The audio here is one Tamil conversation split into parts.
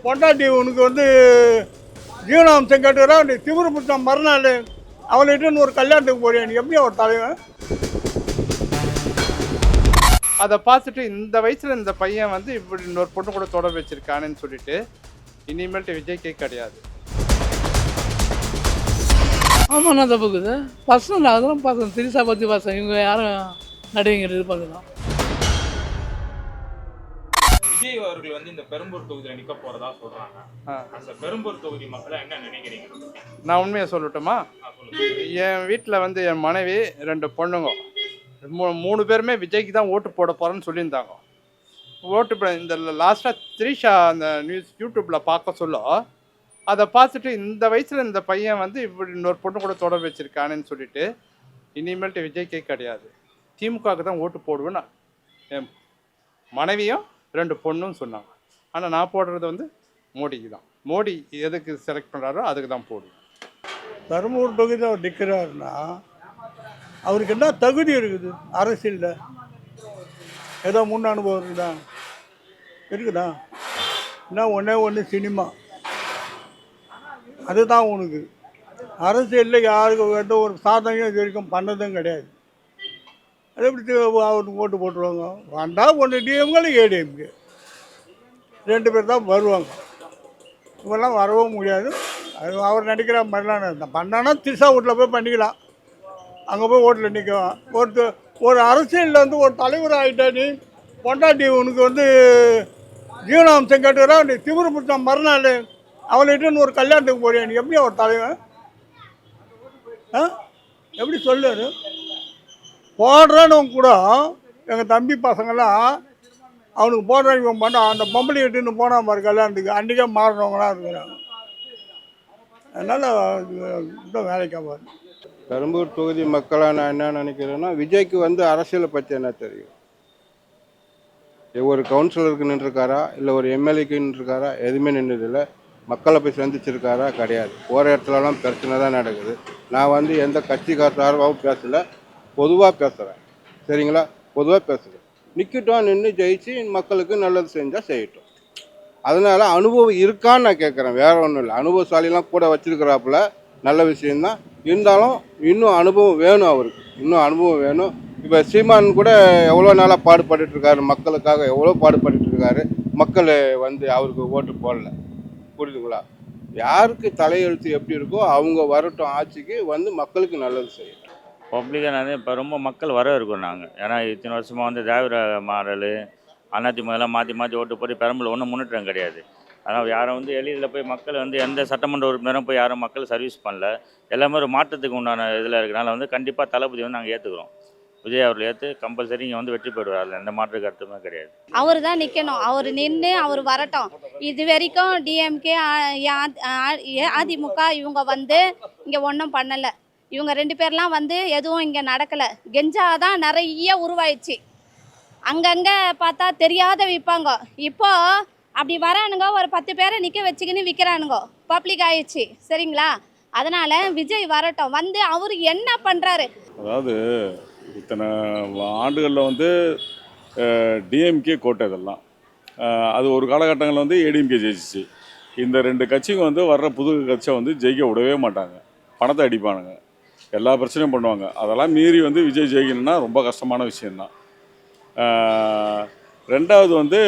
பொண்டாட்டி உனக்கு வந்து ஜீவனாம்சம் கேட்டுக்கிறா நீ திமிரு புத்தம் மறுநாள் அவள்கிட்ட ஒரு கல்யாணத்துக்கு போறியா நீ எப்படி ஒரு தலைவன்? அதை பார்த்துட்டு இந்த வயசில் இந்த பையன் வந்து இப்படி இன்னொரு பொண்ணு கூட தொடர்பு வச்சிருக்கானேன்னு சொல்லிட்டு இனிமேல்ட்டு விஜய்க்கே கிடையாது. ஆமாம், நான் தப்புக்குது பசங்க அதெல்லாம் பசங்க திரிசா பற்றி பசங்க இவங்க யாரும் நடிகைங்க எதிர்பார்க்கலாம். விஜய் அவர்கள் வந்து இந்த பெரம்பூர் தொகுதியில் நிற்க போறதா சொல்றாங்க. அந்த பெரம்பூர் தொகுதி மக்களை என்ன நினைக்கிறீங்க? நான் உண்மையை சொல்லட்டுமா? என் வீட்டில் வந்து என் மனைவி 2 பொண்ணுங்க 3 பேருமே விஜய்க்கு தான் ஓட்டு போட போகிறேன்னு சொல்லியிருந்தாங்க. இந்த லாஸ்ட்டாக த்ரிஷா அந்த நியூஸ் யூடியூப்பில் பார்க்க சொல்ல அதை பார்த்துட்டு இந்த வயசில் இந்த பையன் வந்து இப்படி இன்னொரு பொண்ணு கூட தொடர்பு வச்சிருக்கானேன்னு சொல்லிட்டு இனிமேல்ட்டு விஜய்க்கே கிடையாது, திமுகவுக்கு தான் ஓட்டு போடுவேன்னு என் மனைவியும் 2 பொண்ணும் சொன்னாங்க. ஆனால் நான் போடுறது வந்து மோடிக்கு தான். மோடி எதுக்கு செலக்ட் பண்ணுறாரோ அதுக்கு தான் போடுவேன். பெரம்பூர் தொகுதி அவர் நிற்கிறாருன்னா அவருக்கு என்ன தகுதி இருக்குது அரசியலில்? ஏதோ முன் அனுபவம் இருக்குதா? என்ன ஒன்று சினிமா, அதுதான் உனக்கு. அரசியலில் யாருக்கு எந்த ஒரு சாதனையும் இது வரைக்கும் பண்ணதும் கிடையாது. அது எப்படி அவருக்கு ஓட்டு போட்டுருவாங்க? வேண்டா ஒன்று டிஎம்கே ஏடிஎம்கே 2 பேர் தான் வருவாங்க. இவெல்லாம் வரவும் முடியாது. அது அவர் நினைக்கிற மாதிரிலாம் பண்ணானா திரிசா வீட்டில் போய் பண்ணிக்கலாம். அங்கே போய் ஓட்டில் நிற்கலாம். ஒரு அரசியலில் வந்து ஒரு தலைவர் ஆகிட்டா நீ பொண்டாட்டி உனக்கு வந்து ஜீவனாம்சம் கேட்டுக்கிறா நீ திமிரு புத்தம் மறுநாள் அவள்கிட்ட ஒரு கல்யாணத்துக்கு போறியா நீ எப்படி ஒரு தலைவன்? எப்படி சொல்லுவார்? போடுறேன்னு கூட எங்கள் தம்பி பசங்களாம் அவனுக்கு போடுறான்னு இவன் பண்ணா அந்த பொம்பளை இட்டுன்னு போனால் மாதிரி கல்யாணத்துக்கு அன்றைக்கே மாறினவங்களாம் இருக்கிறாங்க. அதனால் இன்னும் வேலைக்காக பெரம்பூர் தொகுதி மக்களாக நான் என்ன நினைக்கிறேன்னா, விஜய்க்கு வந்து அரசியலை பற்றி என்ன தெரியும்? ஒரு கவுன்சிலருக்கு நின்றுருக்காரா, இல்லை ஒரு எம்எல்ஏக்கு நின்றுருக்காரா? எதுவுமே நின்றதில்லை. மக்களை போய் சந்திச்சிருக்காரா? கிடையாது. போகிற இடத்துலலாம் பிரச்சனை தான் நடக்குது. நான் வந்து எந்த கட்சிக்கார சார்பாகவும் பேசலை, பொதுவாக பேசுகிறேன். சரிங்களா? பொதுவாக பேசுகிறேன். நிற்கட்டும், நின்று ஜெயிச்சு மக்களுக்கு நல்லது செஞ்சால் செய்யட்டும். அதனால் அனுபவம் இருக்கான்னு நான் கேட்குறேன், வேறு ஒன்றும் இல்லை. அனுபவசாலிலாம் கூட வச்சுருக்கிறாப்புல, நல்ல விஷயந்தான். இருந்தாலும் இன்னும் அனுபவம் வேணும் அவருக்கு, இன்னும் அனுபவம் வேணும். இப்போ சீமான் கூட எவ்வளோ நாளாக பாடுபட்டுருக்காரு, மக்களுக்காக எவ்வளோ பாடுபட்டுருக்காரு. மக்கள் வந்து அவருக்கு ஓட்டு போடல. புரியுதுங்களா? யாருக்கு தலையெழுத்து எப்படி இருக்கோ அவங்க வரட்டும், ஆட்சிக்கு வந்து மக்களுக்கு நல்லது செய்யணும். பப்ளிக்காக நிறைய இப்போ ரொம்ப மக்கள் வர இருக்கோம் நாங்கள். ஏன்னா இத்தனை வருஷமாக வந்து திராவிட மாடல் அதிமுகலாம் மாற்றி மாற்றி ஓட்டு போட்டு பெரம்பலூர் ஒன்றும் முன்னேற்றம் கிடையாது. ஆனால் யாரும் வந்து எளிதில் போய் மக்கள் வந்து எந்த சட்டமன்ற உறுப்பினரும் போய் யாரும் மக்கள் சர்வீஸ் பண்ணல. எல்லாமே ஒரு மாற்றத்துக்கு உண்டான இதில் இருக்கிறனால வந்து கண்டிப்பாக தளபதி வந்து நாங்கள் ஏற்றுக்கிறோம். விஜய் அவர்கள் ஏற்று கம்பல்சரி இங்கே வந்து வெற்றி பெறுவார். அதில் எந்த மாற்று கருத்துமே கிடையாது. அவர் தான் நிற்கணும். அவர் நின்று அவர் வரட்டும். இது வரைக்கும் டிஎம்கே அதிமுக இவங்க வந்து இங்கே ஒன்றும் பண்ணலை. இவங்க 2 பேர்லாம் வந்து எதுவும் இங்கே நடக்கலை. கெஞ்சாதான் நிறைய உருவாயிடுச்சு. அங்கங்கே பார்த்தா தெரியாத விற்பாங்க. இப்போ அப்படி வரானுங்க, ஒரு 10 பேரை நிற்க வச்சுக்கின்னு விற்கிறானுங்க. பப்ளிக் ஆயிடுச்சு. சரிங்களா? அதனால் விஜய் வரட்டும், வந்து அவர் என்ன பண்ணுறாரு. அதாவது இத்தனை ஆண்டுகளில் வந்து டிஎம்கே கோட்டை இதெல்லாம், அது ஒரு காலகட்டங்களில் வந்து ஏடிஎம்கே ஜெயிச்சிச்சு. இந்த 2 கட்சிங்க வந்து வர்ற புது கட்சியை வந்து ஜெயிக்க விடவே மாட்டாங்க. பணத்தை அடிப்பானுங்க, எல்லா பிரச்சனையும் பண்ணுவாங்க. அதெல்லாம் மீறி வந்து விஜய் ஜெயிக்கணும்னா ரொம்ப கஷ்டமான விஷயந்தான். 2வது வந்து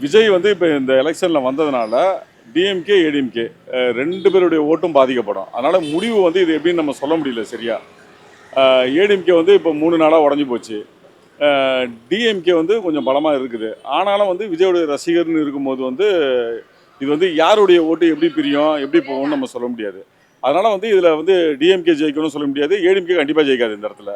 விஜய் வந்து இப்போ இந்த எலெக்ஷனில் வந்ததுனால டிஎம்கே ஏடிஎம்கே 2 பேருடைய ஓட்டும் பாதிக்கப்படும். அதனால் முடிவு வந்து இது எப்படின்னு நம்ம சொல்ல முடியல சரியா. ஏடிஎம்கே வந்து இப்போ 3 நாளாக உடஞ்சி போச்சு. டிஎம்கே வந்து கொஞ்சம் பலமாக இருக்குது. ஆனாலும் வந்து விஜயோடைய ரசிகர்னு இருக்கும்போது வந்து இது வந்து யாருடைய ஓட்டு எப்படி பிரியும், எப்படி போகும்னு நம்ம சொல்ல முடியாது. அதனால் வந்து இதில் வந்து டிஎம்கே ஜெயிக்கணும்னு சொல்ல முடியாது, ஏடிஎம்கே கண்டிப்பாக ஜெயிக்காது. இந்த இடத்துல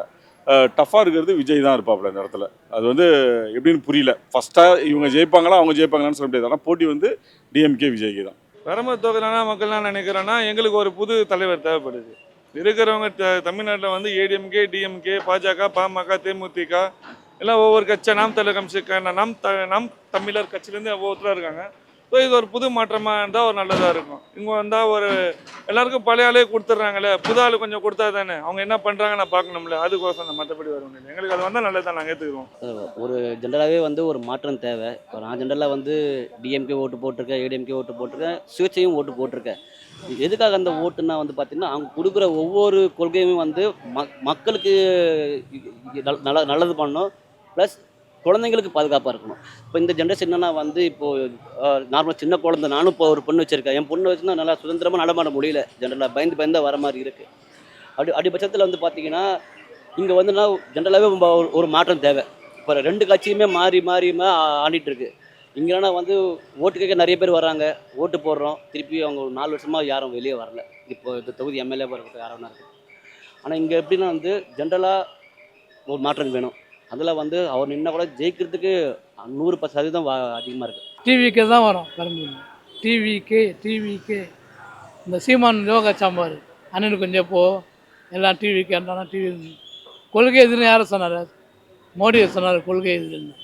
டஃப்பாக இருக்கிறது விஜய் தான் இருப்பாப்புல இந்த இடத்துல. அது வந்து எப்படின்னு புரியல. ஃபஸ்ட்டாக இவங்க ஜெயிப்பாங்களா அவங்க ஜெயிப்பாங்களான்னு சொல்ல முடியாது. ஆனால் போட்டி வந்து டிஎம்கே விஜய்க்கு தான். பெரம்பூர் தொகுதியிலான மக்கள் நான் நினைக்கிறேன்னா, எங்களுக்கு ஒரு புது தலைவர் தேவைப்படுது. இருக்கிறவங்க தமிழ்நாட்டில் வந்து ஏடிஎம்கே, டிஎம்கே, பாஜக, பாமக, தேமுதிக எல்லாம் ஒவ்வொரு கட்சி, நாம் தமிழர் கட்சி, நாம் தமிழர் கட்சியிலேருந்து ஒவ்வொருத்தராக இருக்காங்க. ஸோ இது ஒரு புது மாற்றமாக இருந்தால் ஒரு நல்லதாக இருக்கும். இங்கே வந்தால் ஒரு எல்லாருக்கும் பழைய ஆளே கொடுத்துட்றாங்களே, புது ஆள் கொஞ்சம் கொடுத்தா தானே அவங்க என்ன பண்ணுறாங்க நான் பார்க்கணும்ல, அதுக்கோசம் அந்த மற்றபடி வரும் இல்லை. எங்களுக்கு அது வந்தால் நல்லது தான், நாங்கள் ஏற்றுக்குவோம். ஒரு ஜென்ரலாகவே வந்து ஒரு மாற்றம் தேவை. இப்போ நான் ஜென்ரலாக வந்து டிஎம்கே ஓட்டு போட்டிருக்கேன், ஏடிஎம்கே ஓட்டு போட்டிருக்கேன், சுயேட்சையும் ஓட்டு போட்டிருக்கேன். எதுக்காக அந்த ஓட்டுன்னா வந்து பார்த்திங்கன்னா, அவங்க கொடுக்குற ஒவ்வொரு கொள்கையுமே வந்து மக்களுக்கு நல்லது பண்ணணும், ப்ளஸ் குழந்தைங்களுக்கு பாதுகாப்பாக இருக்கணும். இப்போ இந்த ஜென்ரேஷன் என்னன்னா வந்து இப்போது நார்மலாக சின்ன குழந்தை, நானும் இப்போ ஒரு பொண்ணு வச்சுருக்கேன். என் பொண்ணு வச்சுன்னா நல்லா சுதந்திரமாக நடமாட முடியல, ஜென்ரலாக பயந்து வர மாதிரி இருக்குது. அப்படி பட்சத்தில் வந்து பார்த்திங்கன்னா இங்கே வந்து நான் ஜென்ரலாகவே ஒரு மாற்றம் தேவை. இப்போ 2 கட்சியுமே மாறி ஆடிட்டு இருக்கு. இங்கேனா வந்து ஓட்டு கேட்க நிறைய பேர் வராங்க, ஓட்டு போடுறோம், திருப்பி அவங்க ஒரு 4 வருஷமாக யாரும் வெளியே வரல. இப்போ இந்த தொகுதி எம்எல்ஏ வரக்கூடிய யாரும் இருக்குது. ஆனால் இங்கே எப்படின்னா வந்து ஜென்ரலாக ஒரு மாற்றம் வேணும். அதில் வந்து அவர் நின்னா கூட ஜெயிக்கிறதுக்கு 100% அதிகமாக இருக்குது. டிவிக்கே தான் வரும் பெரம்பூர். டிவிக்கே இந்த சீமான் யோகா சாம்பார் அண்ணனுக்கு கொஞ்சம் போ எல்லாம் டிவிக்கே இருந்தாலும் டிவி கொள்கை எதுன்னு யாரை சொன்னார்? மோடியை சொன்னார் கொள்கை எதுன்னு.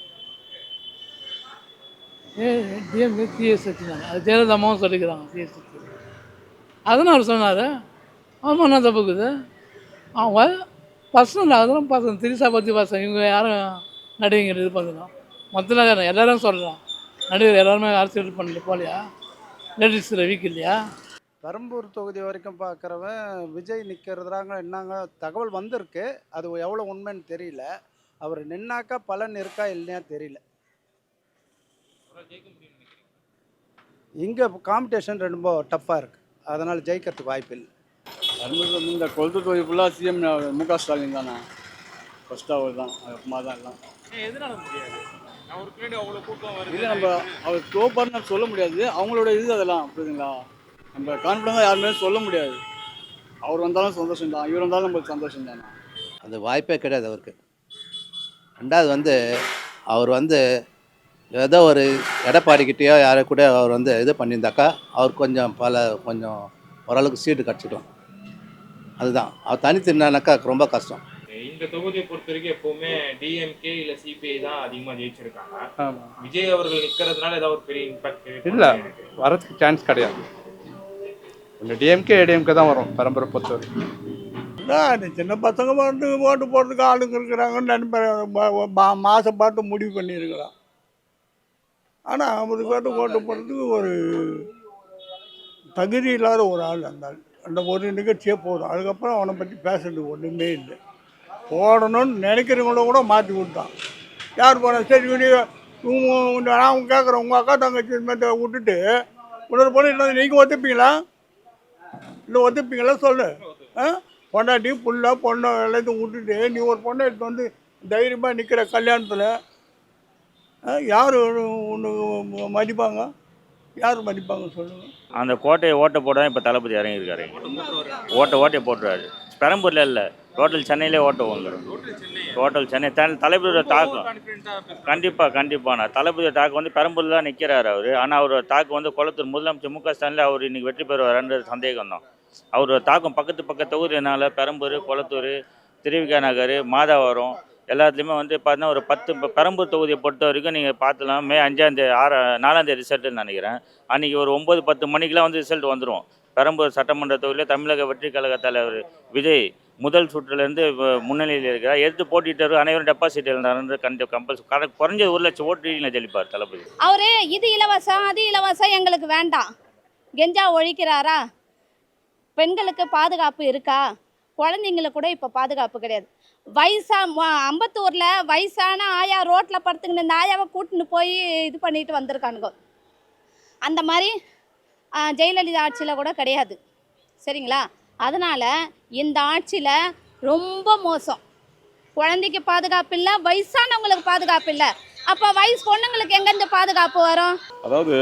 டிஎம்கே டிஎஸ் வச்சுருந்தாங்க, அது ஜெயலலிதாமாவும் சொல்லிக்கிறாங்க டிஎஸ் வச்சு. அதுன்னு அவர் சொன்னார். ஆமாம், என்ன தப்புக்குது? அவங்க பர்சனல் அதெல்லாம் பசங்க திரிசா பற்றி பசங்க இவங்க யாரும் நடிகைங்க இது பண்ணலாம். மொத்தம் எல்லோரும் சொல்கிறான், நடிகர் எல்லாருமே அரசியல் பண்ணல போலையா, லேடிஸில் வீக் இல்லையா? பெரம்பூர் தொகுதி வரைக்கும் பார்க்குறவன் விஜய் நிற்கிறதுறாங்க என்னங்க தகவல் வந்திருக்கு. அது எவ்வளோ உண்மைன்னு தெரியல. அவர் நின்னாக்கா பலன் இருக்கா இல்லையா தெரியல. இங்கே காம்படிஷன் ரொம்ப டஃப்பாக இருக்குது, அதனால் ஜெயிக்கிறதுக்கு வாய்ப்பு இல்லை. பெரம்பூர் வந்து இந்த கொளுத்து தொகுதி ஃபுல்லாக சிஎம் முக ஸ்டாலின் தானே ஃபஸ்ட்டு. அவர் தான், அப்புறமா தான் எல்லாம். எதனால முடியாது? அவருக்கு பின்னாடி அவ்வளோ கூட்டம் வருது. இல்லை, நம்ம அவர் தோப்பார்னு சொல்ல முடியாது, அவங்களோட இது அதெல்லாம் புரியுதுங்களா. நம்ம கான்ஃபிடன்ஸாக யாருமே சொல்ல முடியாது. அவர் வந்தாலும் சந்தோஷம் தான், இவர் வந்தாலும் நம்மளுக்கு சந்தோஷம் தானே. அது வாய்ப்பே கிடையாது அவருக்கு. ரெண்டாவது வந்து அவர் வந்து ஏதோ ஒரு எடப்பாடிக்கிட்டேயோ யாரை கூட அவர் வந்து இது பண்ணியிருந்தாக்கா அவர் கொஞ்சம் ஓரளவுக்கு சீட்டு கிடச்சிடும். அதுதான், அவர் தனித்து இருந்தானாக்கா ரொம்ப கஷ்டம். இந்த தொகுதியை பொறுத்த வரைக்கும் எப்பவுமே டிஎம்கே இல்ல சிபிஐ தான் அதிகமா ஜெயிச்சிருக்காங்க. விஜய் அவர்கள் நிக்கிறதுனால ஏதாவது ஒரு பெரிய இம்பாக்ட் இல்லை, வரதுக்கு சான்ஸ் கிடையாது. இந்த டிஎம்கே ஏடிஎம்கே தான் வரும் பெரம்பூரை பொறுத்த வரைக்கும். சின்ன பசங்க வந்து ஓட்டு போடுறதுக்கு ஆளுங்க இருக்கிறாங்கன்னு நினைப்பேன். மாதம் பார்த்து முடிவு பண்ணியிருக்கலாம். ஆனால் அவருக்கு ஓட்டு போடுறதுக்கு ஒரு தகுதி இல்லாத ஒரு ஆள் அந்த ஒரு நிகழ்ச்சியே போதும். அதுக்கப்புறம் அவனை பற்றி பேசுறதுக்கு ஒன்றுமே இல்லை. போடணும்னு நினைக்கிறவங்கள கூட மாற்றி விட்டான். யார் போனால் சரி நான் கேட்குறேன், உங்கள் அக்கா தங்கச்சி விட்டுட்டு இன்னொரு பொண்ணு இல்லை, நீங்கள் ஒத்துப்பீங்களா? இல்லை ஒத்துப்பீங்களா சொல்லு. பொண்டாட்டி புள்ள பொண்ணை எல்லாத்தையும் விட்டுட்டு நீ ஒரு பொண்ணை எடுத்து வந்து தைரியமாக நிற்கிற கல்யாணத்தில் யார் ஒன்று மதிப்பாங்க? யார் மதிப்பாங்க சொல்லுங்கள்? அந்த கோட்டையை ஓட்டை போட தான் இப்போ தளபதி இறங்கியிருக்காரு. ஓட்டையை போட்டுறாரு. பெரம்பூரில் இல்லை, டோட்டல் சென்னையிலே ஓட்டை வந்துடும். டோட்டல் சென்னை தளபதியோட தாக்கம் கண்டிப்பாக தளபதியோட தாக்கம் வந்து பெரம்பூரில் தான் நிற்கிறார் அவர். ஆனால் அவரோட தாக்கம் வந்து குளத்தூர் முதலமைச்சர் முக ஸ்டாலினில் அவர் இன்றைக்கி வெற்றி பெறுவார்ன்ற சந்தேகம் தான். அவரோட தாக்கம் பக்கத்து தொகுதினால பெரம்பூர், குளத்தூர், திருவிக நகர், மாதாவரம் எல்லாத்துலேயுமே வந்து பார்த்தீங்கன்னா ஒரு 10 பெரம்பூர் தொகுதியை பொறுத்த வரைக்கும் நீங்கள் பார்த்துலாம். மே 4ஆம் தேதி ரிசல்ட்டுன்னு நினைக்கிறேன். அன்றைக்கி ஒரு 9-10 மணிக்கெலாம் வந்து ரிசல்ட் வந்துடும். பெரம்பூர் சட்டமன்ற தொகுதியில் தமிழக வெற்றி கழக தலைவர் விஜய் முதல் சுற்றுலேருந்து முன்னணியில் இருக்கிறார். எடுத்து போட்டிட்டு அனைவரும் டெபாசிட் இருந்தாரு. கம்பல்சரி குறைஞ்ச 1 லட்சம் ஓட்டு ஜெயிப்பார் தளபதி. அவரே இது இலவசம் அது இலவசம் எங்களுக்கு வேண்டாம் கெஞ்சா ஒழிக்கிறாரா? பெண்களுக்கு பாதுகாப்பு இருக்கா? குழந்தைங்களுக்கு கூட இப்போ பாதுகாப்பு கிடையாது. அம்பத்தூரில் வயசான ஆயா ரோட்டில் படுத்துக்கின்னு இந்த ஆயாவை கூட்டின்னு போய் இது பண்ணிட்டு வந்திருக்கானுங்க. அந்த மாதிரி ஜெயலலிதா ஆட்சியில் கூட கிடையாது. சரிங்களா? அதனால் இந்த ஆட்சியில் ரொம்ப மோசம். குழந்தைக்கு பாதுகாப்பு இல்லை, வயசானவங்களுக்கு பாதுகாப்பு இல்லை. அப்போ வயசு பொண்ணுங்களுக்கு எங்கேருந்து பாதுகாப்பு வரும்? அதாவது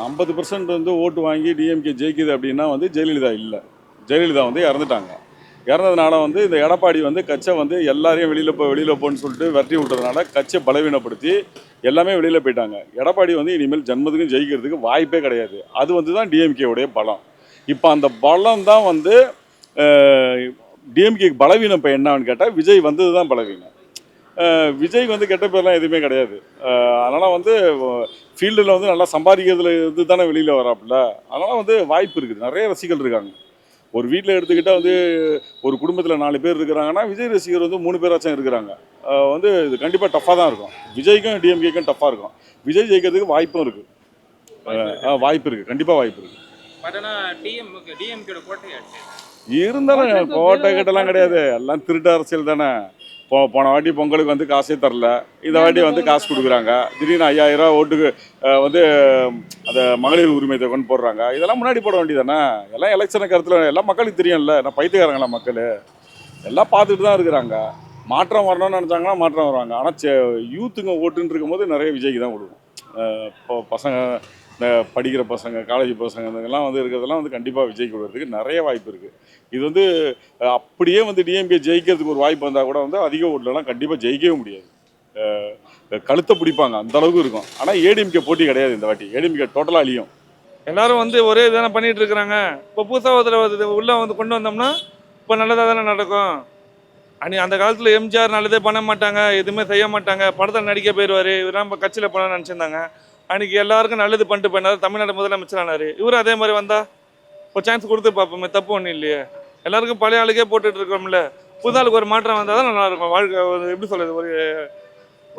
50% வந்து ஓட்டு வாங்கி டிஎம்கே ஜெயிக்குது அப்படின்னா வந்து ஜெயலலிதா இல்லை. ஜெயலலிதா வந்து இறந்துட்டாங்க. இறந்ததுனால வந்து இந்த எடப்பாடி வந்து கட்சை வந்து எல்லாரையும் வெளியில் போன்னு சொல்லிட்டு விரட்டி விட்டதுனால கட்சியை பலவீனப்படுத்தி எல்லாமே வெளியில் போயிட்டாங்க. எடப்பாடி வந்து இனிமேல் ஜென்மத்துக்கும் ஜெயிக்கிறதுக்கு வாய்ப்பே கிடையாது. அது வந்து தான் டிஎம்கேவுடைய பலம். இப்போ அந்த பலம் தான் வந்து டிஎம்கேக்கு பலவீனம். இப்போ என்னன்னு கேட்டால் விஜய் வந்தது தான் பலவீனம். விஜய்க்கு வந்து கெட்ட பேர்லாம் எதுவுமே கிடையாது. அதனால் வந்து ஃபீல்டில் வந்து நல்லா சம்பாதிக்கிறதுல இருந்து தானே வெளியில் வராப்புல. அதனால் வந்து வாய்ப்பு இருக்குது, நிறைய ரசிகர்கள் இருக்காங்க. ஒரு வீட்டில் எடுத்துக்கிட்டால் வந்து ஒரு குடும்பத்தில் 4 பேர் இருக்கிறாங்கன்னா விஜய் ரசிகர் வந்து 3 பேராச்சும் இருக்கிறாங்க. வந்து இது கண்டிப்பாக டஃப்பாக தான் இருக்கும். விஜய்க்கும் டிஎம்கேக்கும் டஃப்பாக இருக்கும். விஜய் ஜெயிக்கிறதுக்கு வாய்ப்பும் இருக்குது. வாய்ப்பு இருக்குது, கண்டிப்பாக வாய்ப்பு இருக்குது. பட் ஆனால் டிஎம்கேட கோட்டையாச்சு. இருந்தாலும் கோட்டை கிட்டலாம் கிடையாது, எல்லாம் திருட்டு அரசியல் தானே. போன வாட்டி பொங்கலுக்கு வந்து காசே தரல, இந்த வாட்டி வந்து காசு கொடுக்குறாங்க. திடீர்னு 5000 ரூபா ஓட்டுக்கு வந்து அந்த மகளிர் உரிமை கொண்டு போடுறாங்க. இதெல்லாம் முன்னாடி போட வேண்டியதானே. எல்லாம் எலெக்ஷனை கருத்தில் எல்லாம் மக்களுக்கு தெரியும்ல. நான் பைத்தியக்காரங்களா மக்கள் எல்லாம் பார்த்துட்டு தான் இருக்கிறாங்க. மாற்றம் வரணும்னு நினச்சாங்கன்னா மாற்றம் வருவாங்க. ஆனால் யூத்துங்க ஓட்டுன்னு இருக்கும்போது நிறைய விஜய்க்கு தான் விடுவோம். இப்போ பசங்க, இந்த படிக்கிற பசங்க, காலேஜ் பசங்க இதெல்லாம் வந்து இருக்கிறதெல்லாம் வந்து கண்டிப்பாக விஜய்க்கு விடுறதுக்கு நிறைய வாய்ப்பு இருக்குது. இது வந்து அப்படியே வந்து டிஎம்கே ஜெயிக்கிறதுக்கு ஒரு வாய்ப்பு வந்தால் கூட வந்து அதிக ஓட்டுலலாம் கண்டிப்பாக ஜெயிக்கவே முடியாது. கழுத்தை பிடிப்பாங்க, அந்த அளவுக்கு இருக்கும். ஆனால் ஏடிஎம்கே போட்டி கிடையாது இந்த வாட்டி. ஏடிஎம்கே டோட்டலாக அழியும். எல்லாரும் வந்து ஒரே இதானே பண்ணிட்டு இருக்கிறாங்க. இப்போ புதுசாக ஒருத்தர் உள்ளே வந்து கொண்டு வந்தோம்னா இப்போ நல்லதாக தானே நடக்கும். அந்த காலத்தில் எம்ஜிஆர் நல்லதே பண்ண மாட்டாங்க, எதுவுமே செய்ய மாட்டாங்க, படத்தில் நடிக்க போயிடுவார், இவரெல்லாம் இப்போ கட்சியில் பண்ண நினச்சிருந்தாங்க. அன்றைக்கி எல்லாருக்கும் நல்லது பண்ணிட்டு போயினார், தமிழ்நாடு முதலமைச்சர் ஆனார். இவரும் அதே மாதிரி வந்தால் ஒரு சான்ஸ் கொடுத்து பார்ப்போமே, தப்பு ஒன்றும் இல்லையே. எல்லாருக்கும் பழைய ஆளுக்கே போட்டுட்டு இருக்கோம்ல. புது ஆளுக்கு ஒரு மாற்றம் வந்தால் தான் நல்லாயிருக்கும். வாழ்க்கை எப்படி சொல்கிறது,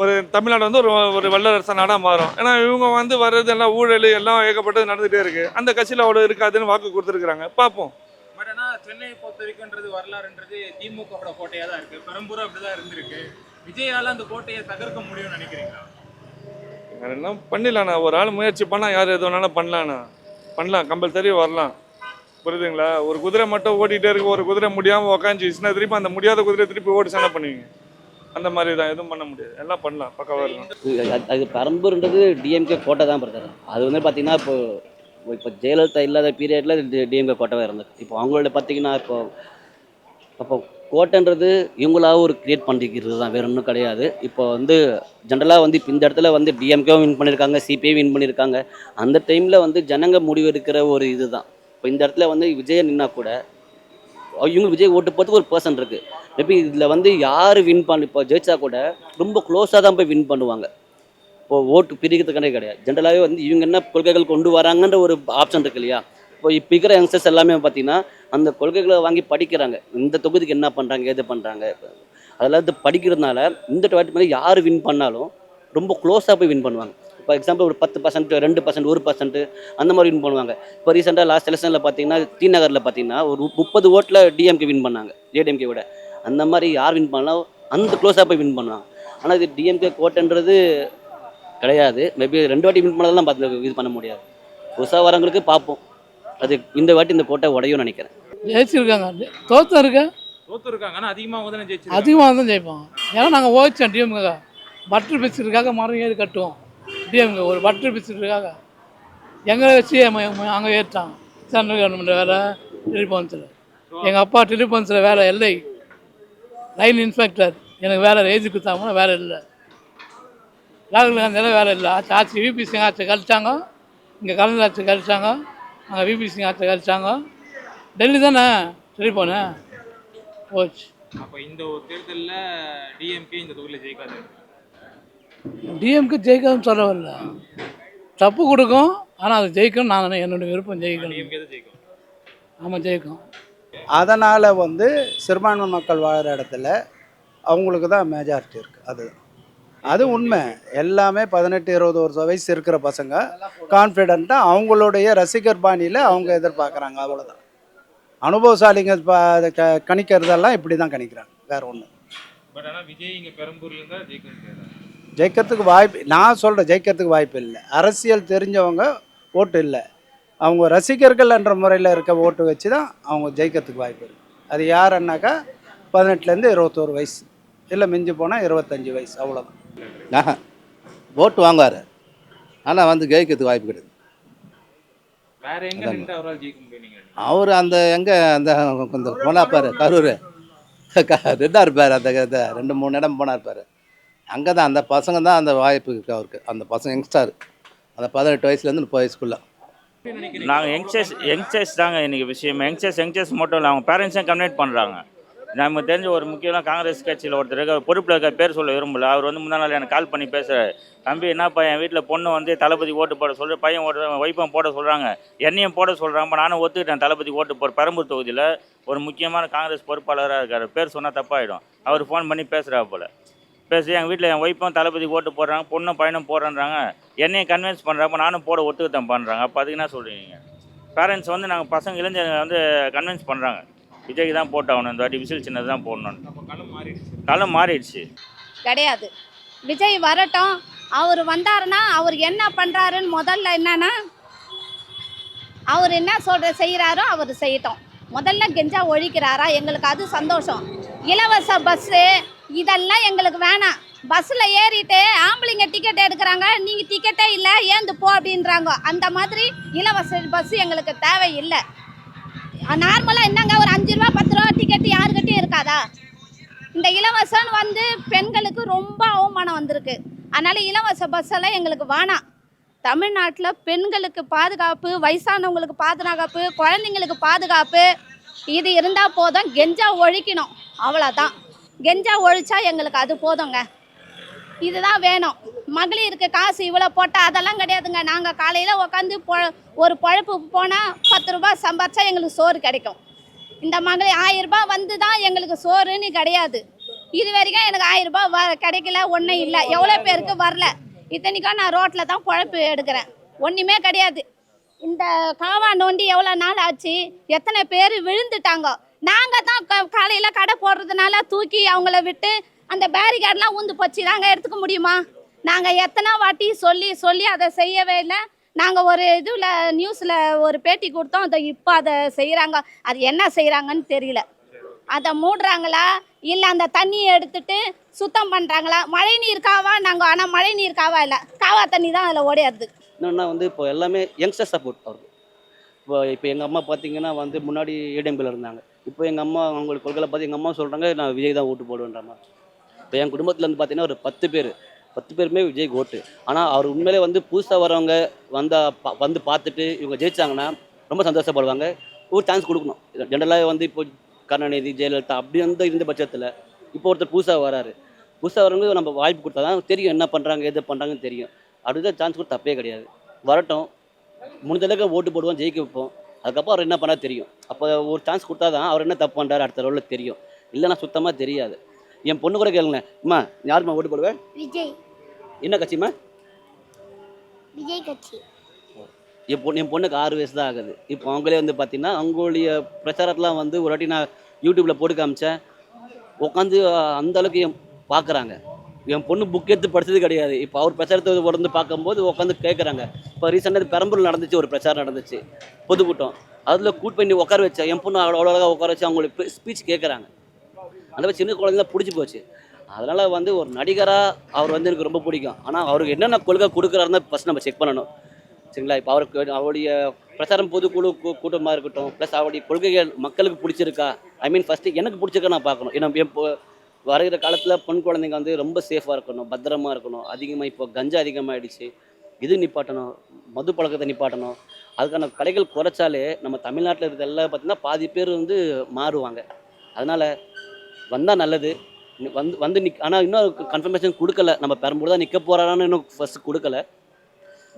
ஒரு தமிழ்நாடு வந்து ஒரு வல்லரசு நாடாக மாறும். ஏன்னா இவங்க வந்து வர்றது எல்லாம் ஊழல் எல்லாம் ஏகப்பட்டது நடந்துகிட்டே இருக்குது. அந்த கட்சியில் அவ்வளோ இருக்காதுன்னு வாக்கு கொடுத்துருக்குறாங்க, பார்ப்போம். பட் ஆனால் சென்னையை பொறுத்த வரைக்கும்ன்றது வரலாறுன்றது திமுகவோட கோட்டையாக தான் இருக்குது. பெரம்பூர் அப்படி தான் இருந்திருக்கு. விஜயால் அந்த கோட்டையை தகர்க்க முடியும்னு நினைக்கிறீங்களா? என்ன பண்ணிடலாண்ணா, ஒரு ஆள் முயற்சி பண்ணால் யார் எது வேணாலும் பண்ணலாம், கம்பல்சரி வரலாம். புரியுதுங்களா? ஒரு குதிரை மட்டும் ஓட்டிகிட்டே இருக்கு, ஒரு குதிரை முடியாமல் உக்காந்துச்சுன்னா திருப்பி அந்த முடியாத குதிரை திருப்பி ஓடி என்ன பண்ணுவீங்க? அந்த மாதிரி தான், எதுவும் பண்ண முடியாது, எல்லாம் பண்ணலாம், பக்கவாக இருக்கும். அது பெரம்பூர்ன்றது டிஎம்கே கோட்டை தான் பிரதர். அது வந்து பார்த்தீங்கன்னா இப்போ ஜெயலலிதா இல்லாத பீரியடில் டிஎம்கே கோட்டையாக இருந்தது. இப்போ அவங்களோட பார்த்தீங்கன்னா இப்போ கோட்டைன்றது இவங்களாக ஒரு கிரியேட் பண்ணிக்கிறது தான், வேறு ஒன்றும் கிடையாது. இப்போ வந்து ஜென்ரலாக வந்து இப்போ இந்த இடத்துல வந்து டிஎம்கேவும் வின் பண்ணியிருக்காங்க, சிபிஐ வின் பண்ணியிருக்காங்க. அந்த டைமில் வந்து ஜனங்க முடிவு எடுக்கிற ஒரு இது தான். இப்போ இந்த இடத்துல வந்து விஜய் நின்னா கூட இவங்க விஜய் ஓட்டு போகிறதுக்கு ஒரு பர்சன் இருக்குது. மேபி இதில் வந்து யார் வின் பண்ணி இப்போ ஜெயிச்சா கூட ரொம்ப க்ளோஸாக தான் போய் வின் பண்ணுவாங்க. இப்போ ஓட்டு பிரிக்கிறதுக்கானே கிடையாது. ஜென்ரலாகவே வந்து இவங்க என்ன கொள்கைகள் கொண்டு வராங்கன்ற ஒரு ஆப்ஷன் இருக்கு இல்லையா. இப்போ இருக்கிற யங்ஸ்டர்ஸ் எல்லாமே பார்த்தீங்கன்னா அந்த கொள்கைகளை வாங்கி படிக்கிறாங்க. இந்த தொகுதிக்கு என்ன பண்ணுறாங்க, எது பண்ணுறாங்க, அதெல்லாம் இது படிக்கிறதுனால இந்த வாட்டி மாதிரி யார் வின் பண்ணாலும் ரொம்ப க்ளோஸாக போய் வின் பண்ணுவாங்க. இப்போ எக்ஸாம்பிள் ஒரு 10%, 2%, 1% அந்த மாதிரி வின் பண்ணுவாங்க. இப்போ ரீசெண்டாக லாஸ்ட் எலெக்ஷனில் பார்த்தீங்கன்னா டி நகரில் பார்த்தீங்கன்னா ஒரு 30 ஓட்டில் டிஎம்கே வின் பண்ணாங்க, ஏடிஎம்கே விட. அந்த மாதிரி யார் வின் பண்ணாலும் அந்த க்ளோஸாக போய் வின் பண்ணுவாங்க. ஆனால் இது டிஎம்கே கோட்டைன்றது கிடையாது. மேபி 2 வாட்டி வின் பண்ணதெல்லாம் பார்த்து இது பண்ண முடியாது. புதுசாக வரவங்களுக்கு பார்ப்போம். அது இந்த வாட்டி இந்த கோட்டை உடையும் நினைக்கிறேன். ஜெயிச்சிருக்காங்க, தோத்துருக்காங்க, ஆனால் அதிகமாக வந்து ஜெயிச்சிருக்காங்க. அதிகமாக தான் ஜெயிப்பாங்க. ஏன்னா நாங்கள் ஓடிச்சோம் டிஎம்கே. பட்டர் பிஸ்கட்டுக்காக மரம் ஏறி கட்டுவோம். டிஎம்கே ஒரு பட்டர் பிஸ்கட்டுக்காக எங்களை வச்சு அங்கே ஏற்றாங்க. சென்ட்ரல் கவர்மெண்ட் வேலை டெலிஃபோன்ஸில். எங்கள் அப்பா டெலிஃபோன்ஸில் வேலை இல்லை, லைன் இன்ஸ்பெக்டர். எனக்கு வேலை எழுதி கொடுத்தாங்கன்னா வேலை இல்லை. ராகுல் காந்தியில் வேலை இல்லை. ஆட்சி விபி சிங் ஆட்சி கழிச்சாங்க, இங்கே கலைஞர் ஆட்சி கழிச்சாங்க, அங்கே விபி சிங் ஆட்சி கழிச்சாங்க. டெல்லி தானே டெலிஃபோனு போச்சு. அப்போ இந்த ஒரு தேர்தலில் டிஎம்கே இந்த தொகுதியில் ஜெயிக்காது. டிஎம்கே ஜெயிக்காதுன்னு சொல்ல வரல, தப்பு கொடுக்கும். ஆனால் அது ஜெயிக்கும். நான் என்னுடைய விருப்பம் ஜெயிக்கணும். டிஎம்கே தான் ஜெயிக்கும். ஆமாம், ஜெயிக்கும். அதனால் வந்து சிறுபான்மை மக்கள் வாழ்கிற இடத்துல அவங்களுக்கு தான் மெஜாரிட்டி இருக்குது. அது உண்மை. எல்லாமே 18-20 வயசு இருக்கிற பசங்க கான்ஃபிடென்ட்டாக அவங்களுடைய ரசிகர் பாணியில் அவங்க எதிர்பார்க்குறாங்க, அவ்வளோதான். அனுபவசாலிங்க கணிக்கிறதெல்லாம் இப்படி தான் கணிக்கிறாங்க, வேறு ஒன்று. பட் ஆனால் விஜய் இங்கே பெரம்பூர்லேருந்து தான் ஜெயிக்கிறதுக்கு வாய்ப்பு, நான் சொல்கிறேன், ஜெயிக்கிறதுக்கு வாய்ப்பு இல்லை. அரசியல் தெரிஞ்சவங்க ஓட்டு இல்லை, அவங்க ரசிகர்கள் என்ற முறையில் இருக்க ஓட்டு வச்சு தான் அவங்க ஜெயிக்கிறதுக்கு வாய்ப்பு இருக்குது. அது யாருன்னாக்கா 18 to 21 வயசு, இல்லை மிஞ்சி போனால் 25 வயசு, அவ்வளோதான். ஓட்டு வாங்குவார், ஆனால் வந்து ஜெயிக்கிறதுக்கு வாய்ப்பு கிடையாது. வேற எங்க நின்று அவரால் ஜெயிக்க முடியும்? அவர் அந்த எங்கே அந்த கொஞ்சம் போனார் பாரு, கரூர் ரெண்டாக இருப்பார். அந்த 2-3 இடம் போனார் பாரு, அங்கே தான் அந்த பசங்க தான் அந்த வாய்ப்பு இருக்குது அவருக்கு. அந்த பசங்க யங்ஸ்டர், அந்த 18 வயசுலேருந்து 30 வயசுக்குள்ளே. நாங்கள் யங்ஸ்டர்ஸ் தாங்க இன்றைக்கி விஷயம். யங்ஸ்டர்ஸ் மட்டும் இல்லை, அவங்க பேரண்ட்ஸையும் கன்வெர்ட் பண்ணுறாங்க. நமக்கு தெரிஞ்ச ஒரு முக்கியமான காங்கிரஸ் கட்சியில் ஒருத்தர் இருக்க பொறுப்பில் இருக்க பேர் சொல்ல விரும்பல. அவர் வந்து முந்தா நாள் எனக்கு கால் பண்ணி பேசுகிறார். தம்பி என்னப்பா என் வீட்டில் பொண்ணு வந்து தளபதி ஓட்டு போட சொல்கிற பையன் ஒய்ஃபும் போட சொல்கிறாங்க, என்னையும் போட சொல்கிறாங்க. நானும் ஒத்துக்கிட்டேன் தளபதி ஓட்டு போட. பெரம்பூர் தொகுதியில் ஒரு முக்கியமான காங்கிரஸ் பொறுப்பாளராக இருக்கார். பேர் சொன்னால் தப்பாகிடும். அவர் ஃபோன் பண்ணி பேசுகிறா போல். பேசி எங்கள் வீட்டில் என் ஒய்ஃபும் தளபதி ஓட்டு போடுறாங்க, பொண்ணும் பையனும் போடுறேன்றாங்க, என்னையும் கன்வின்ஸ் பண்ணுறாப்ப நானும் போட ஒத்துக்கிட்டேன் பண்ணுறாங்க. அப்போ அதுக்கு என்ன சொல்கிறீங்க? பேரண்ட்ஸ் வந்து நாங்கள் பசங்க இளைஞர்கள் வந்து கன்வின்ஸ் பண்ணுறாங்க விஜய்க்கு தான் போட்டாகணும், இந்த வாட்டி விசில் சின்னது தான் போடணும்னு. காலம் மாறிடுச்சு. கிடையாது. விஜய் வரட்டும். அவர் வந்தாருன்னா அவர் என்ன பண்ணுறாருன்னு முதல்ல என்னன்னா அவர் என்ன செய்கிறாரோ அவர் செய்யட்டும். முதல்ல கெஞ்சா ஒழிக்கிறாரா, எங்களுக்கு அது சந்தோஷம். இலவச பஸ்ஸு இதெல்லாம் எங்களுக்கு வேணாம். பஸ்ஸில் ஏறிட்டு ஆம்பளைங்க டிக்கெட் எடுக்கிறாங்க, நீங்கள் டிக்கெட்டே இல்லை ஏந்து போ அப்படின்றாங்க. அந்த மாதிரி இலவச பஸ்ஸு எங்களுக்கு தேவையில்லை. நார்மலாக என்னங்க ஒரு 5 ரூபா 10 ரூபா டிக்கெட்டு யாருக்கிட்டையும் இருக்காதா? இந்த இலவசம் வந்து பெண்களுக்கு ரொம்ப அவமானம் வந்திருக்கு. அதனால் இலவச பஸ்ஸெல்லாம் எங்களுக்கு வேணாம். தமிழ்நாட்டில் பெண்களுக்கு பாதுகாப்பு, வயசானவங்களுக்கு பாதுகாப்பு, குழந்தைங்களுக்கு பாதுகாப்பு இது இருந்தால் போதும். கெஞ்சா ஒழிக்கணும், அவ்வளோதான். கெஞ்சா ஒழிச்சா எங்களுக்கு அது போதுங்க. இதுதான் வேணும். மகளிருக்கு காசு இவ்வளோ போட்டால் அதெல்லாம் கிடையாதுங்க. நாங்கள் காலையில் உட்காந்து ஒரு பொழப்பு போனால் 10 ரூபா சம்பாரிச்சா எங்களுக்கு சோறு கிடைக்கும். இந்த மகளிர் 1000 ரூபாய் வந்து தான் எங்களுக்கு சோறுன்னு கிடையாது. இது வரைக்கும் எனக்கு 1000 ரூபாய் கிடைக்கல, ஒன்றும் இல்லை. எவ்வளோ பேருக்கு வரல. இத்தனைக்கும் நான் ரோட்டில் தான் குழப்பு எடுக்கிறேன், ஒன்றுமே கிடையாது. இந்த காவா நோண்டி எவ்வளோ நாள் ஆச்சு, எத்தனை பேர் விழுந்துட்டாங்க. நாங்கள் தான் காலையில் கடை போடுறதுனால தூக்கி அவங்கள விட்டு அந்த பேரிகேட்லாம் ஊந்து போச்சு. நாங்கள் எடுத்துக்க முடியுமா? நாங்கள் எத்தனை வாட்டி சொல்லி அதை செய்யவே இல்லை. நாங்கள் ஒரு இதில் நியூஸில் ஒரு பேட்டி கொடுத்தோம். அதை இப்போ அதை செய்கிறாங்க. அது என்ன செய்கிறாங்கன்னு தெரியல. அதை மூடுறாங்களா இல்லை அந்த தண்ணியை எடுத்துட்டு சுத்தம் பண்ணுறாங்களா? மழை நீர் காவா நாங்கள், ஆனால் மழை நீர் காவா இல்லை, காவா தண்ணி தான் அதில் ஓடிடுது. என்னென்னா வந்து இப்போ எல்லாமே யங்ஸ்டர் சப்போர்ட் அவருக்கு. இப்போ எங்கள் அம்மா பார்த்தீங்கன்னா வந்து முன்னாடி ஏடிஎம்கில் இருந்தாங்க. இப்போ எங்கள் அம்மா அவங்களுக்கு கொள்கையில் பார்த்து எங்கள் அம்மா சொல்கிறாங்க நான் விஜய் தான் ஓட்டு போடுவேன்ற மாதிரி. இப்போ என் குடும்பத்தில் வந்து பார்த்தீங்கன்னா ஒரு 10 பேருமே விஜய்க்கு ஓட்டு. ஆனால் அவர் உண்மையிலே வந்து புதுசாக வரவங்க வந்து பார்த்துட்டு இவங்க ஜெயிச்சாங்கன்னா ரொம்ப சந்தோஷப்படுவாங்க. ஒரு சான்ஸ் கொடுக்கணும். ஜென்ரலாக வந்து இப்போ கருணாநிதி, ஜெயலலிதா அப்படி வந்து இருந்த பட்சத்தில் இப்போ ஒருத்தர் புதுசாக வராரு. புதுசாக வரவங்க நம்ம வாய்ப்பு கொடுத்தா தான் தெரியும் என்ன பண்ணுறாங்க எது பண்ணுறாங்கன்னு தெரியும். அப்படிதான் சான்ஸ் கொடுத்து தப்பே கிடையாது. வரட்டும், முடிஞ்சளவுக்கு ஓட்டு போடுவோம், ஜெயிக்க வைப்போம். அதுக்கப்புறம் அவர் என்ன பண்ணால் தெரியும். அப்போ ஒரு சான்ஸ் கொடுத்தா தான் அவர் என்ன தப்பு பண்ணுறாரு அடுத்த ரோலில் தெரியும். இல்லைன்னா சுத்தமாக தெரியாது. என் பொண்ணு கூட கேளுங்க, அம்மா யாரும்மா ஓட்டு போடுவேன்? விஜய். என்ன கட்சிம்மா? விஜய் கட்சி. என் பொண்ணுக்கு 6 வயசு தான் ஆகுது. இப்போ அவங்களே வந்து பார்த்தீங்கன்னா அவங்களுடைய பிரச்சாரத்தெலாம் வந்து ஒரு வாட்டி நான் யூடியூப்பில் போட்டு காமிச்சேன். உட்காந்து அந்தளவுக்கு பார்க்குறாங்க. என் பொண்ணு புக் எடுத்து படித்தது கிடையாது. இப்போ அவர் பிரச்சாரத்தை உடந்து பார்க்கும்போது உட்காந்து கேட்குறாங்க. இப்போ ரீசெண்டாக பெரம்பூரில் நடந்துச்சு, ஒரு பிரச்சாரம் நடந்துச்சு, பொதுக்கூட்டம். அதில் கூட் பண்ணி உட்கார வச்சேன். என் பொண்ணு அவ்வளோ அழகாக உட்கார வச்சு அவங்களுக்கு ஸ்பீச் கேட்குறாங்க. அந்த மாதிரி சின்ன குழந்தைலாம் பிடிச்சி போச்சு. அதனால் வந்து ஒரு நடிகராக அவர் வந்து எனக்கு ரொம்ப பிடிக்கும். ஆனால் அவருக்கு என்னென்ன கொள்கை கொடுக்குறாருன்னு ஃபஸ்ட் நம்ம செக் பண்ணணும், சரிங்களா? இப்போ அவருடைய பிரச்சாரம் பொதுக்குழு கூட்டமாக இருக்கட்டும், ப்ளஸ் அவருடைய கொள்கைகள் மக்களுக்கு பிடிச்சிருக்கா, ஃபஸ்ட்டு எனக்கு பிடிச்சிருக்கா நான் பார்க்கணும். ஏன்னா இப்போ வருகிற காலத்தில் பெண் குழந்தைங்க வந்து ரொம்ப சேஃபாக இருக்கணும், பத்திரமா இருக்கணும். அதிகமாக இப்போ கஞ்சா அதிகமாகிடுச்சு, இது நிப்பாட்டணும். மது பழக்கத்தை நிப்பாட்டணும். அதுக்கான கடைகள் குறைச்சாலே நம்ம தமிழ்நாட்டில் இருக்கிற எல்லாம் பார்த்திங்கன்னா பாதி பேர் வந்து மாறுவாங்க. அதனால் வந்தால் நல்லது. ஆனால் இன்னும் கன்ஃபர்மேஷன் கொடுக்கல. நம்ம பெரம்பூர் தான் நிற்க போகிறாரான்னு இன்னும் ஃபஸ்ட்டு கொடுக்கல.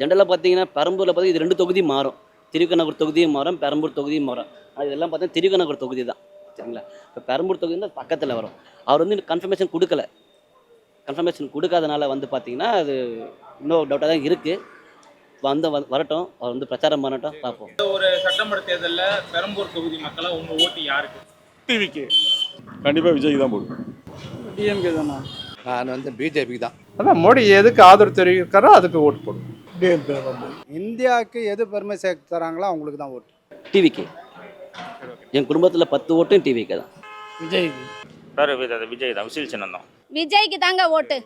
ஜென்ரலாக பார்த்தீங்கன்னா பெரம்பூரில் பார்த்தீங்கன்னா இது 2 தொகுதி மாறும். திருக்கநகர் தொகுதியும் மாறும், பெரம்பூர் தொகுதியும் மாறும். ஆனால் இதெல்லாம் பார்த்தீங்கன்னா திருக்கநகர் தொகுதி தான், சரிங்களா? இப்போ பெரம்பூர் தொகுதி தான் பக்கத்தில் வரும். அவர் வந்து கன்ஃபர்மேஷன் கொடுக்கல. கன்ஃபர்மேஷன் கொடுக்காதனால வந்து பார்த்தீங்கன்னா அது இன்னும் டவுட்டாக தான் இருக்குது. வரட்டும், அவர் வந்து பிரச்சாரம் பண்ணட்டும், பார்ப்போம். ஒரு சட்டமன்ற தேர்தலில் பெரம்பூர் தொகுதி மக்களா உங்கள் ஓட்டு யாருக்கு? டிவிக்கு கண்டிப்பாக விஜய்க்கு தான் போடுவேன். டிஎம்கே தானா? நான் வந்து பிஜேபிக்கு தான். அதான் மோடி எதுக்கு ஆதரவு தெரிவிக்கிறாரோ அதுக்கு ஓட்டு போடுவோம். இந்தியாவுக்கு எது பெருமை சேர்த்து தராங்களோ அவங்களுக்கு தான் ஓட்டு. டிவிக்கு. என் குடும்பத்தில் 10 ஓட்டும் டிவிக்கு தான். விஜய்க்கு. வேறு விஜய் தான், விசில் சின்னம் தான். விஜய்க்கு தாங்க ஓட்டு.